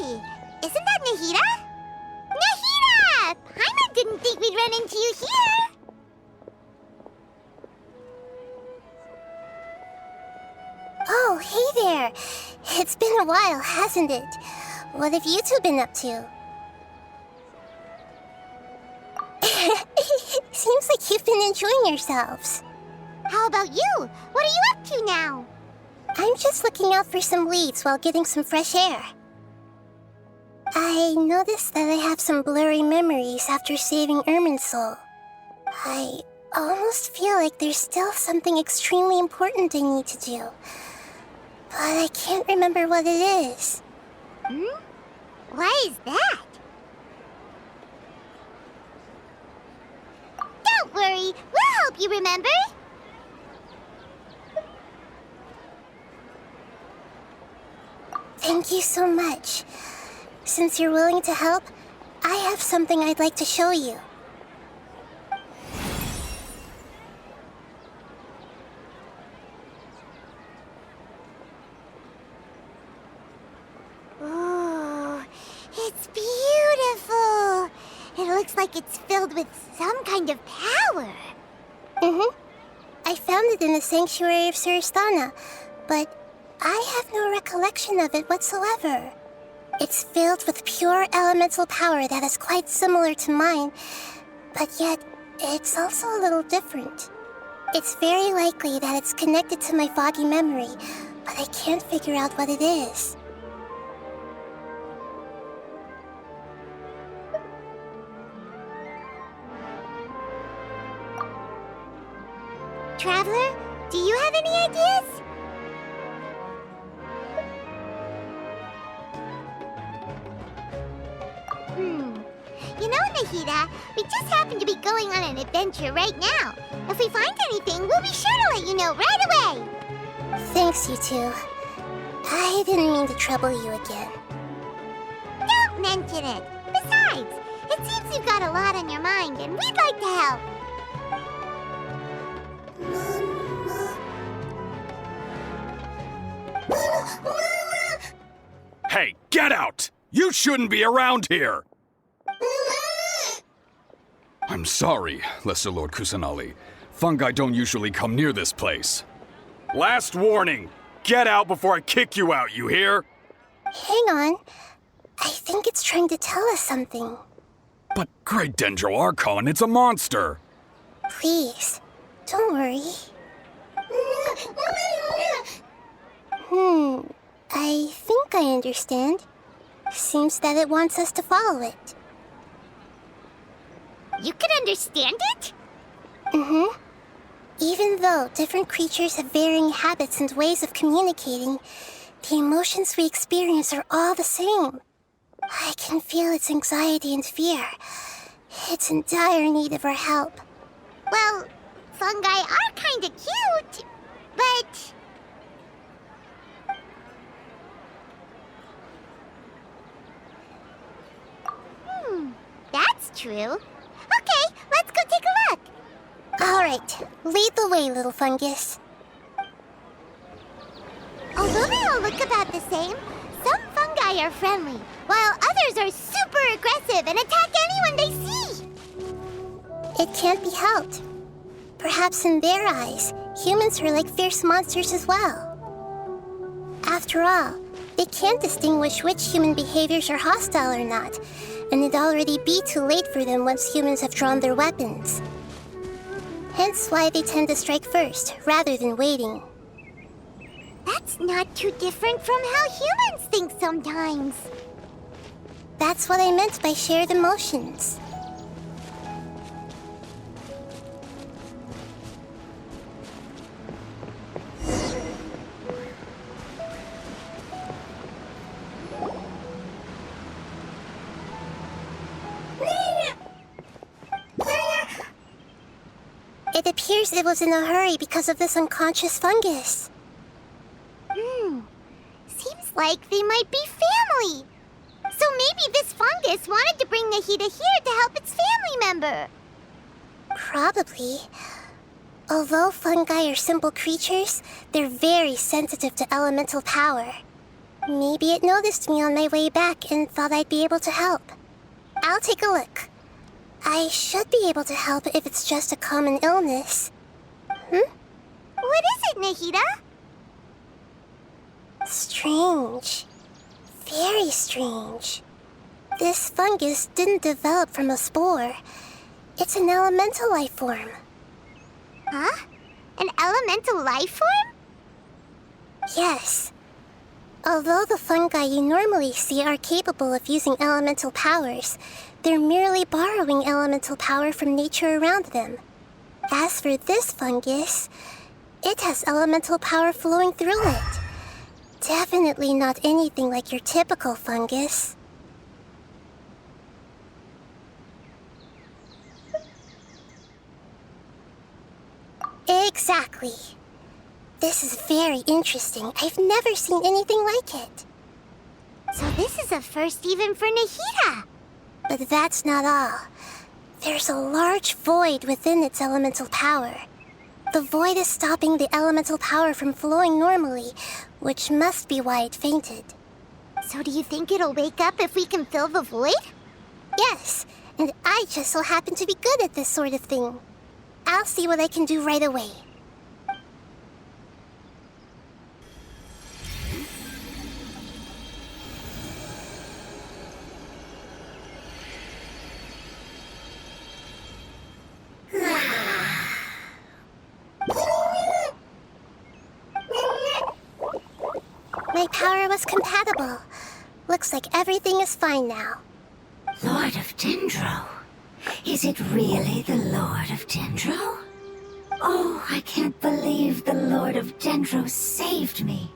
Hey! Isn't that Nahida? Nahida! Paimon didn't think we'd run into you here! Oh, hey there! It's been a while, hasn't it? What have you two been up to? Seems like you've been enjoying yourselves. How about you? What are you up to now? I'm just looking out for some leads while getting some fresh air. I noticed that I have some blurry memories after saving Ermin's soul. I almost feel like there's still something extremely important I need to do. But I can't remember what it is. Why is that? Don't worry, we'll help you remember. Thank you so much. Since you're willing to help, I have something I'd like to show you. Ooh, it's beautiful. It looks like it's filled with some kind of power. I found it in the sanctuary of Suristana, but I have no recollection of it whatsoever. It's filled with pure elemental power that is quite similar to mine, but yet it's also a little different. It's very likely that it's connected to my foggy memory, but I can't figure out what it is. Traveler, do you have any ideas? You know, Nahida, we just happen to be going on an adventure right now. If we find anything, we'll be sure to let you know right away. Thanks, you two. I didn't mean to trouble you again. Don't mention it. Besides, it seems you've got a lot on your mind, and we'd like to help. Hey, get out! You shouldn't be around here! I'm sorry, Lesser Lord Kusanali. Fungi don't usually come near this place. Last warning! Get out before I kick you out, you hear? Hang on. I think it's trying to tell us something. But Great Dendro Archon, it's a monster! Please, don't worry. I think I understand. Seems that it wants us to follow it. You can understand it? Even though different creatures have varying habits and ways of communicating, the emotions we experience are all the same. I can feel its anxiety and fear. It's in dire need of our help. Well, fungi are kinda cute, but... That's true. Okay, let's go take a look. All right, lead the way, little fungus. Although they all look about the same, some fungi are friendly, while others are super aggressive and attack anyone they see. It can't be helped. Perhaps in their eyes, humans are like fierce monsters as well. After all, they can't distinguish which human behaviors are hostile or not, and it'd already be too late for them once humans have drawn their weapons. Hence why they tend to strike first, rather than waiting. That's not too different from how humans think sometimes. That's what I meant by shared emotions. It appears it was in a hurry because of this unconscious fungus. Seems like they might be family. So maybe this fungus wanted to bring Nahida here to help its family member. Probably. Although fungi are simple creatures, they're very sensitive to elemental power. Maybe it noticed me on my way back and thought I'd be able to help. I'll take a look. I should be able to help if it's just a common illness. What is it, Nahida? Strange. Very strange. This fungus didn't develop from a spore. It's an elemental life form. Huh? An elemental life form? Yes. Although the fungi you normally see are capable of using elemental powers, they're merely borrowing elemental power from nature around them. As for this fungus, it has elemental power flowing through it. Definitely not anything like your typical fungus. Exactly. This is very interesting. I've never seen anything like it. So this is a first even for Nahida. But that's not all. There's a large void within its elemental power. The void is stopping the elemental power from flowing normally, which must be why it fainted. So do you think it'll wake up if we can fill the void? Yes, and I just so happen to be good at this sort of thing. I'll see what I can do right away. My power was compatible. Looks like everything is fine now. Lord of Dendro? Is it really the Lord of Dendro? Oh, I can't believe the Lord of Dendro saved me.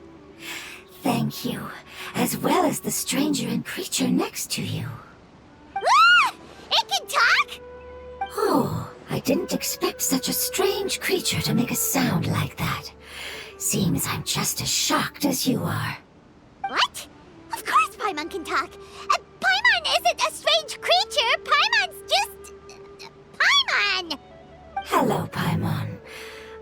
Thank you, as well as the stranger and creature next to you. Ah! It can talk? Oh, I didn't expect such a strange creature to make a sound like that. Seems I'm just as shocked as you are. What? Of course Paimon can talk. Paimon isn't a strange creature. Paimon's just... Paimon! Hello, Paimon.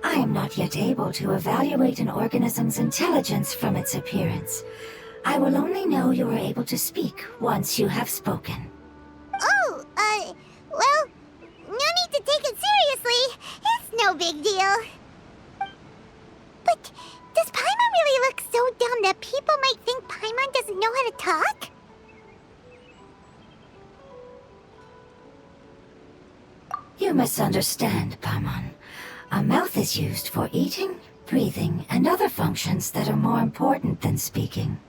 I am not yet able to evaluate an organism's intelligence from its appearance. I will only know you are able to speak once you have spoken. Oh, well, no need to take it seriously. It's no big deal. But does Paimon really look so dumb that people might think Paimon doesn't know how to talk? You misunderstand, Paimon. A mouth is used for eating, breathing, and other functions that are more important than speaking.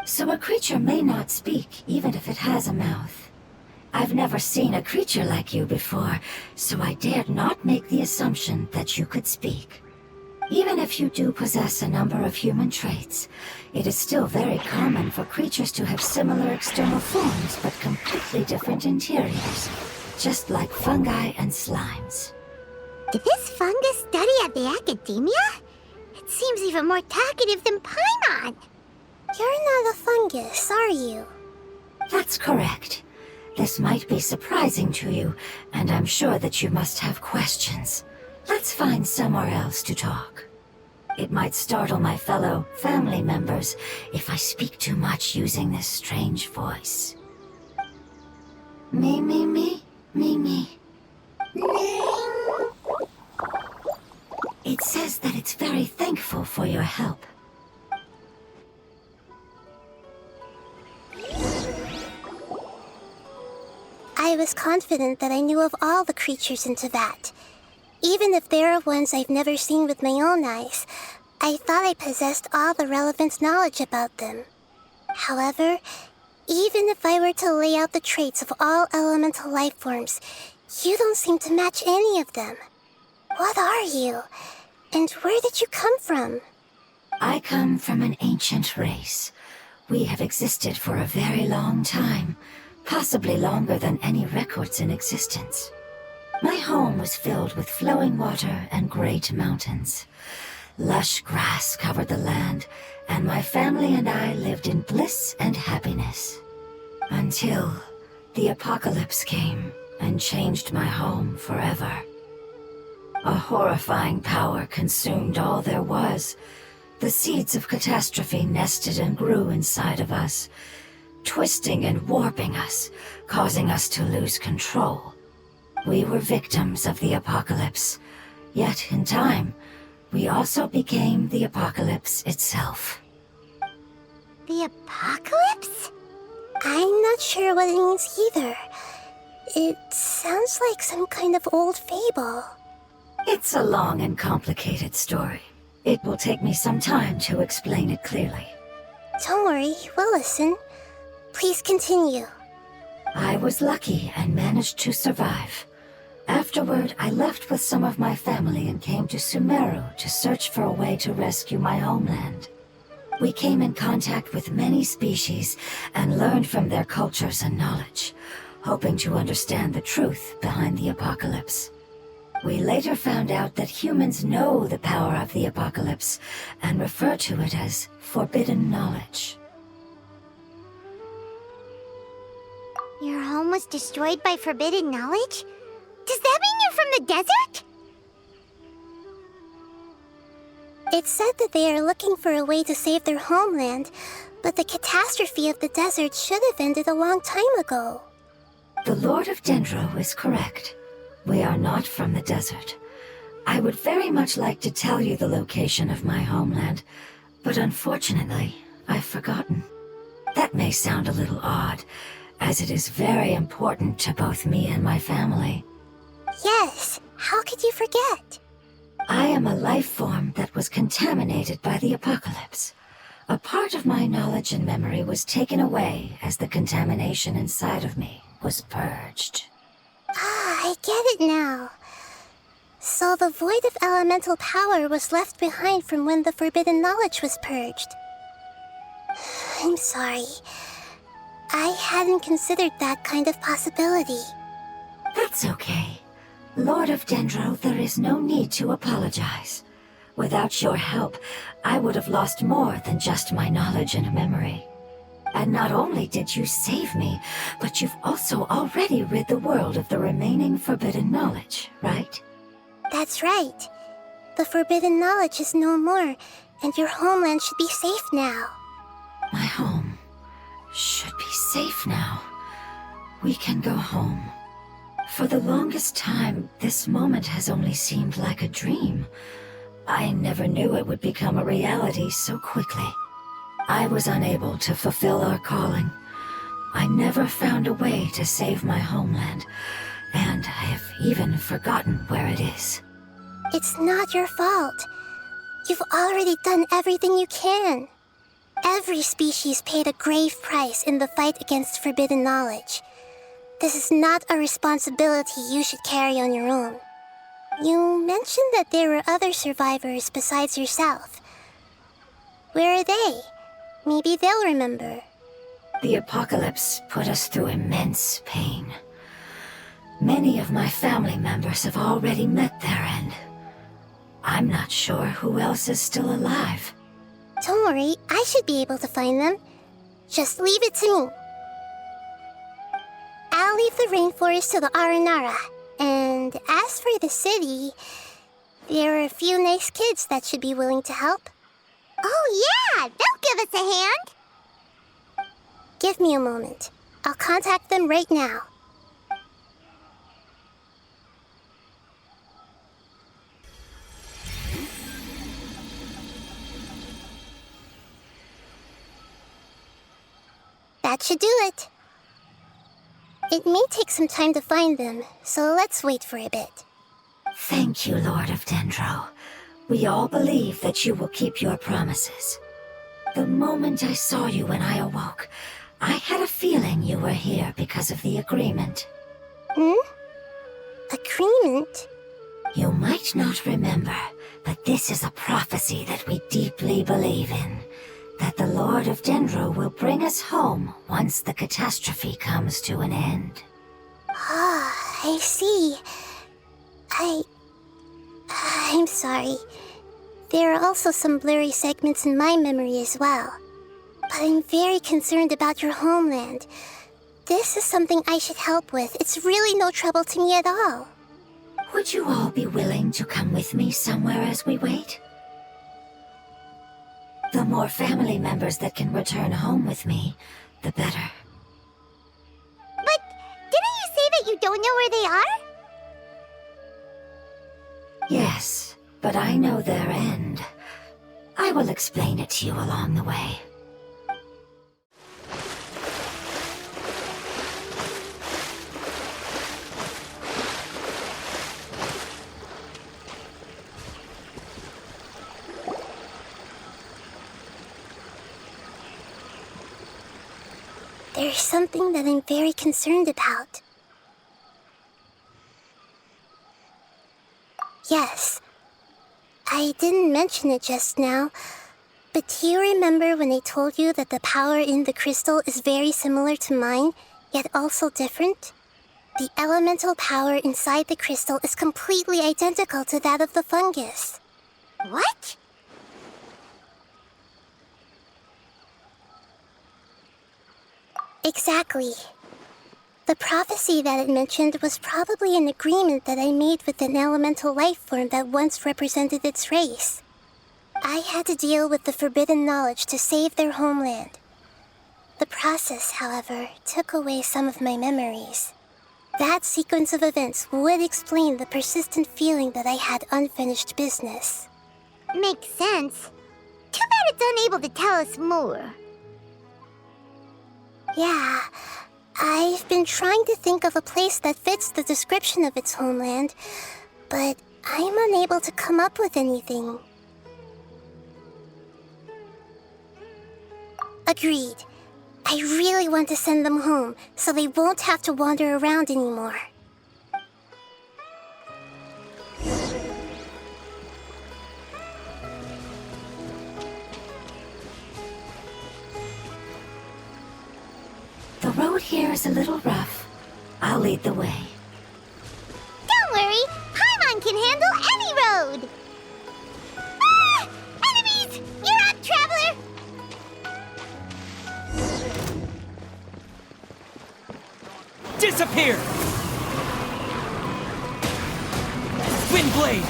So a creature may not speak, even if it has a mouth. I've never seen a creature like you before, so I dared not make the assumption that you could speak. Even if you do possess a number of human traits, it is still very common for creatures to have similar external forms but completely different interiors, just like fungi and slimes. Did this fungus study at the academia? It seems even more talkative than Paimon. You're not a fungus, are you? That's correct. This might be surprising to you, and I'm sure that you must have questions. Let's find somewhere else to talk. It might startle my fellow family members if I speak too much using this strange voice. Me, me, me, me, me. It says that it's very thankful for your help. I was confident that I knew of all the creatures in Teyvat. Even if there are ones I've never seen with my own eyes, I thought I possessed all the relevant knowledge about them. However, even if I were to lay out the traits of all elemental life forms, you don't seem to match any of them. What are you? And where did you come from? I come from an ancient race. We have existed for a very long time, possibly longer than any records in existence. My home was filled with flowing water and great mountains. Lush grass covered the land, and my family and I lived in bliss and happiness. Until the apocalypse came and changed my home forever. A horrifying power consumed all there was, The seeds of catastrophe nested and grew inside of us, twisting and warping us, causing us to lose control. We were victims of the apocalypse, yet in time, we also became the apocalypse itself. The apocalypse? I'm not sure what it means either. It sounds like some kind of old fable. It's a long and complicated story. It will take me some time to explain it clearly. Don't worry, we'll listen. Please continue. I was lucky and managed to survive. Afterward, I left with some of my family and came to Sumeru to search for a way to rescue my homeland. We came in contact with many species and learned from their cultures and knowledge, hoping to understand the truth behind the apocalypse. We later found out that humans know the power of the apocalypse and refer to it as forbidden knowledge. Your home was destroyed by forbidden knowledge? Does that mean you're from the desert? It said that they are looking for a way to save their homeland, but the catastrophe of the desert should have ended a long time ago. The Lord of Dendro is correct. We are not from the desert. I would very much like to tell you the location of my homeland, but unfortunately, I've forgotten. That may sound a little odd, as it is very important to both me and my family. Yes, how could you forget? I am a life form that was contaminated by the apocalypse. A part of my knowledge and memory was taken away as the contamination inside of me was purged. Ah, I get it now. So the void of elemental power was left behind from when the forbidden knowledge was purged. I'm sorry. I hadn't considered that kind of possibility. That's okay. Lord of Dendro, there is no need to apologize. Without your help, I would have lost more than just my knowledge and memory. And not only did you save me, but you've also already rid the world of the remaining forbidden knowledge, right? That's right. The forbidden knowledge is no more, and your homeland should be safe now. My home should be safe now. We can go home. For the longest time, this moment has only seemed like a dream. I never knew it would become a reality so quickly. I was unable to fulfill our calling. I never found a way to save my homeland, and I have even forgotten where it is. It's not your fault. You've already done everything you can. Every species paid a grave price in the fight against forbidden knowledge. This is not a responsibility you should carry on your own. You mentioned that there were other survivors besides yourself. Where are they? Maybe they'll remember. The apocalypse put us through immense pain. Many of my family members have already met their end. I'm not sure who else is still alive. Don't worry, I should be able to find them. Just leave it to me. I'll leave the rainforest to the Aranara. And as for the city, there are a few nice kids that should be willing to help. Oh yeah, they'll give us a hand. Give me a moment. I'll contact them right now. That should do it. It may take some time to find them, so let's wait for a bit. Thank you, Lord of Dendro. We all believe that you will keep your promises. The moment I saw you when I awoke, I had a feeling you were here because of the agreement. Agreement? You might not remember, but this is a prophecy that we deeply believe in. That the Lord of Dendro will bring us home once the catastrophe comes to an end. Ah, I see. I'm sorry. There are also some blurry segments in my memory as well. But I'm very concerned about your homeland. This is something I should help with. It's really no trouble to me at all. Would you all be willing to come with me somewhere as we wait? The more family members that can return home with me, the better. But didn't you say that you don't know where they are? Yes, but I know their end. I will explain it to you along the way. There's something that I'm very concerned about. Yes, I didn't mention it just now, but do you remember when I told you that the power in the crystal is very similar to mine, yet also different? The elemental power inside the crystal is completely identical to that of the fungus. What? Exactly. The prophecy that it mentioned was probably an agreement that I made with an elemental life form that once represented its race. I had to deal with the forbidden knowledge to save their homeland. The process, however, took away some of my memories. That sequence of events would explain the persistent feeling that I had unfinished business. Makes sense. Too bad it's unable to tell us more. Yeah, I've been trying to think of a place that fits the description of its homeland, but I'm unable to come up with anything. Agreed. I really want to send them home, so they won't have to wander around anymore. The road here is a little rough. I'll lead the way. Don't worry, Paimon can handle any road! Ah! Enemies! You're up, traveler! Disappear! Windblade!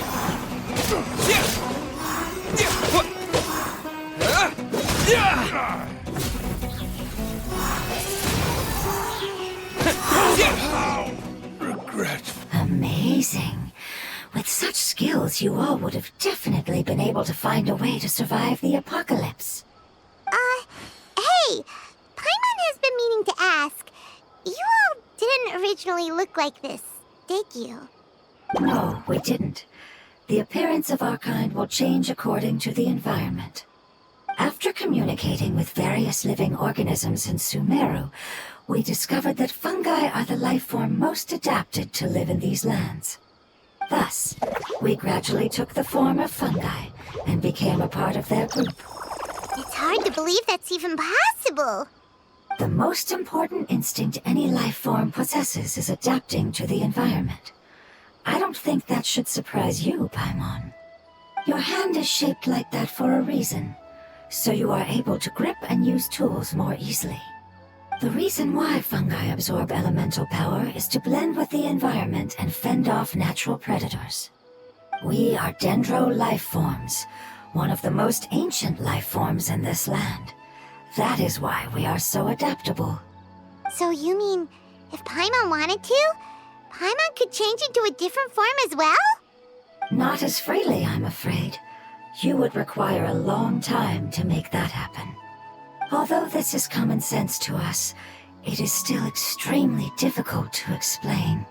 Regret. Amazing. With such skills, you all would have definitely been able to find a way to survive the apocalypse. Hey! Paimon has been meaning to ask. You all didn't originally look like this, did you? No, we didn't. The appearance of our kind will change according to the environment. After communicating with various living organisms in Sumeru, we discovered that fungi are the life form most adapted to live in these lands. Thus, we gradually took the form of fungi and became a part of their group. It's hard to believe that's even possible. The most important instinct any life form possesses is adapting to the environment. I don't think that should surprise you, Paimon. Your hand is shaped like that for a reason, so you are able to grip and use tools more easily. The reason why fungi absorb elemental power is to blend with the environment and fend off natural predators. We are dendro life forms, one of the most ancient life forms in this land. That is why we are so adaptable. So you mean, if Paimon wanted to, Paimon could change into a different form as well? Not as freely, I'm afraid. You would require a long time to make that happen. Although this is common sense to us, it is still extremely difficult to explain.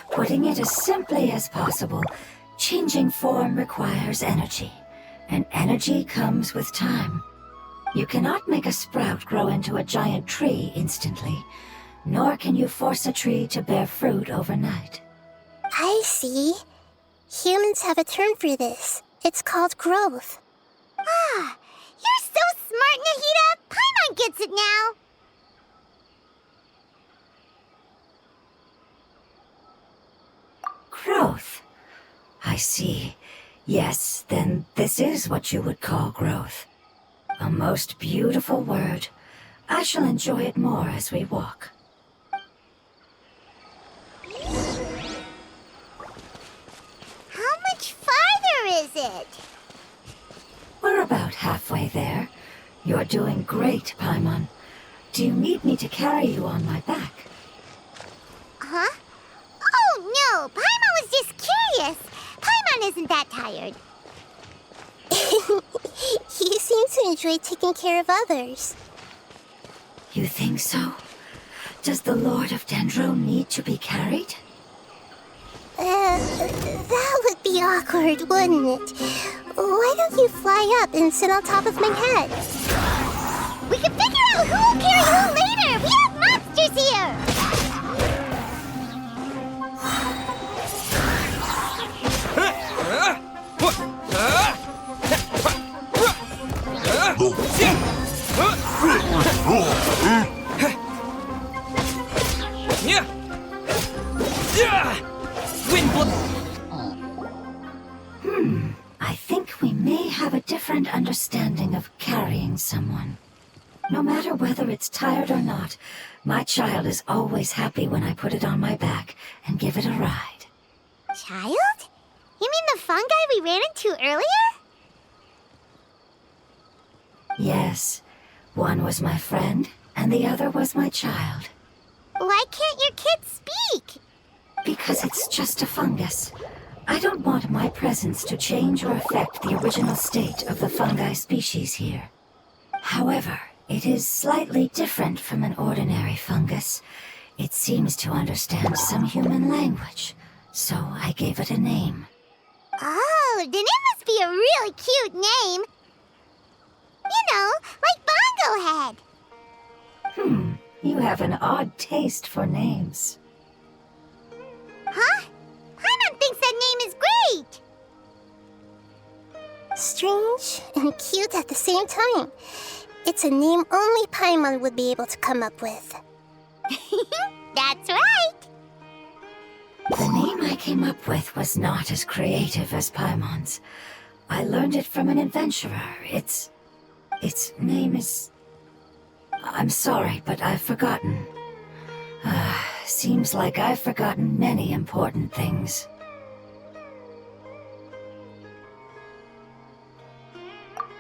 Putting it as simply as possible, changing form requires energy, and energy comes with time. You cannot make a sprout grow into a giant tree instantly, nor can you force a tree to bear fruit overnight. I see. Humans have a term for this. It's called growth. Ah, you're so smart, Nahida! Paimon gets it now! Growth. I see. Yes, then this is what you would call growth. A most beautiful word. I shall enjoy it more as we walk. How much farther is it? halfway there. You're doing great, Paimon. Do you need me to carry you on my back? Huh? Oh, no! Paimon was just curious. Paimon isn't that tired. You seem to enjoy taking care of others. You think so? Does the Lord of Dendro need to be carried? That would be awkward, wouldn't it? Why don't you fly up and sit on top of my head? We can figure out who will carry who later! We have monsters here! I think we may have a different understanding of carrying someone. No matter whether it's tired or not, my child is always happy when I put it on my back and give it a ride. Child? You mean the fungi we ran into earlier? Yes, one was my friend, and the other was my child. Why can't your kid speak? Because it's just a fungus. I don't want my presence to change or affect the original state of the fungi species here. However, it is slightly different from an ordinary fungus. It seems to understand some human language, so I gave it a name. Oh, then it must be a really cute name. You know, like Bongo Head. You have an odd taste for names. Huh? Paimon thinks that name is great! Strange and cute at the same time. It's a name only Paimon would be able to come up with. That's right! The name I came up with was not as creative as Paimon's. I learned it from an adventurer. Its name is... I'm sorry, but I've forgotten. Seems like I've forgotten many important things.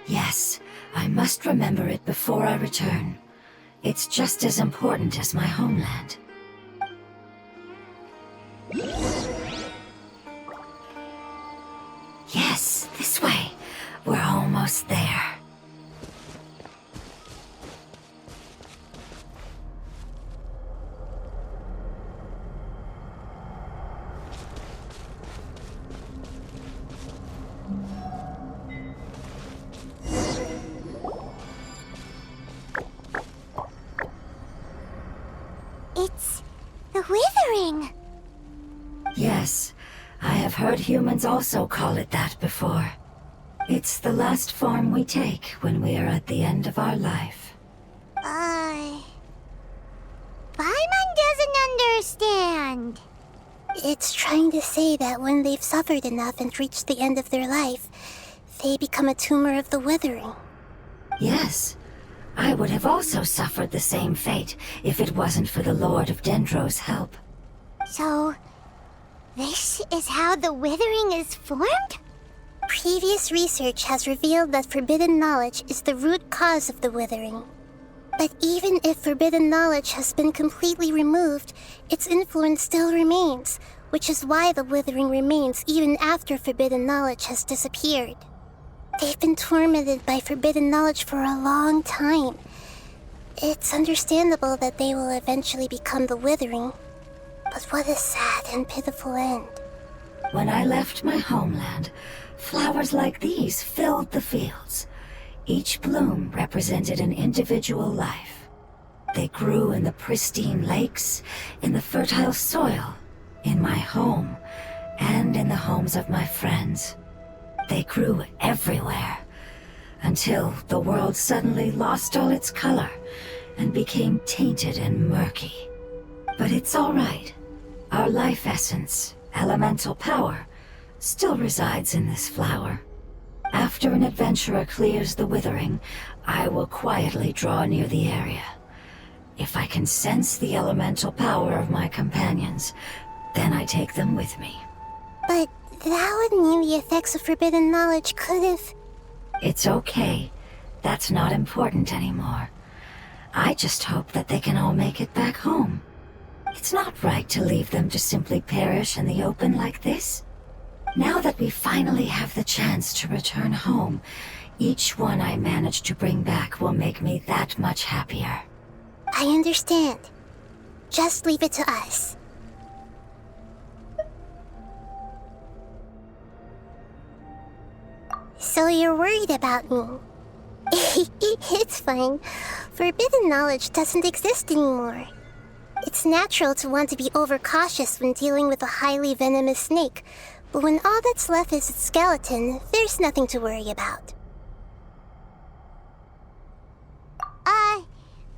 Yes, I must remember it before I return. It's just as important as my homeland. Yes, this way. We're almost there. It's the Withering. Yes, I have heard humans also call it that before. It's the last form we take when we are at the end of our life. Paimon doesn't understand. It's trying to say that when they've suffered enough and reached the end of their life, they become a tumor of the Withering. Yes, I would have also suffered the same fate if it wasn't for the Lord of Dendro's help. So, this is how the Withering is formed? Previous research has revealed that forbidden knowledge is the root cause of the Withering. But even if forbidden knowledge has been completely removed, its influence still remains, which is why the Withering remains even after forbidden knowledge has disappeared. They've been tormented by forbidden knowledge for a long time. It's understandable that they will eventually become the Withering, but what a sad and pitiful end. When I left my homeland, flowers like these filled the fields. Each bloom represented an individual life. They grew in the pristine lakes, in the fertile soil, in my home, and in the homes of my friends. They grew everywhere, until the world suddenly lost all its color and became tainted and murky. But it's all right. Our life essence, elemental power, still resides in this flower. After an adventurer clears the Withering, I will quietly draw near the area. If I can sense the elemental power of my companions, then I take them with me. But that would mean the effects of forbidden knowledge could have... It's okay. that's not important anymore. I just hope that they can all make it back home. It's not right to leave them to simply perish in the open like this. Now that we finally have the chance to return home, each one I manage to bring back will make me that much happier. I understand. Just leave it to us. So you're worried about me? It's fine. Forbidden knowledge doesn't exist anymore. It's natural to want to be overcautious when dealing with a highly venomous snake, but when all that's left is its skeleton, there's nothing to worry about.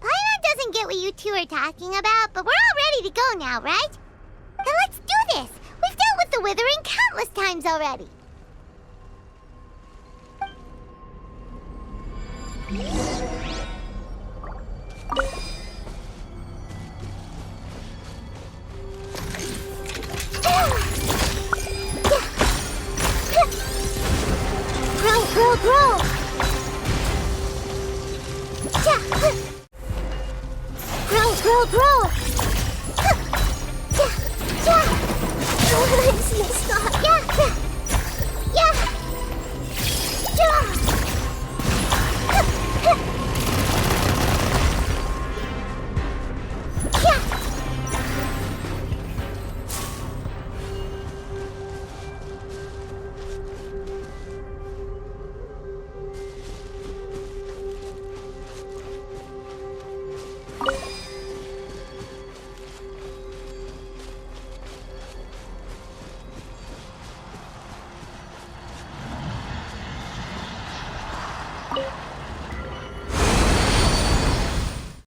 Paimon doesn't get what you two are talking about, but we're all ready to go now, right? Then let's do this! We've dealt with the Withering countless times already! Grow, grow, grow!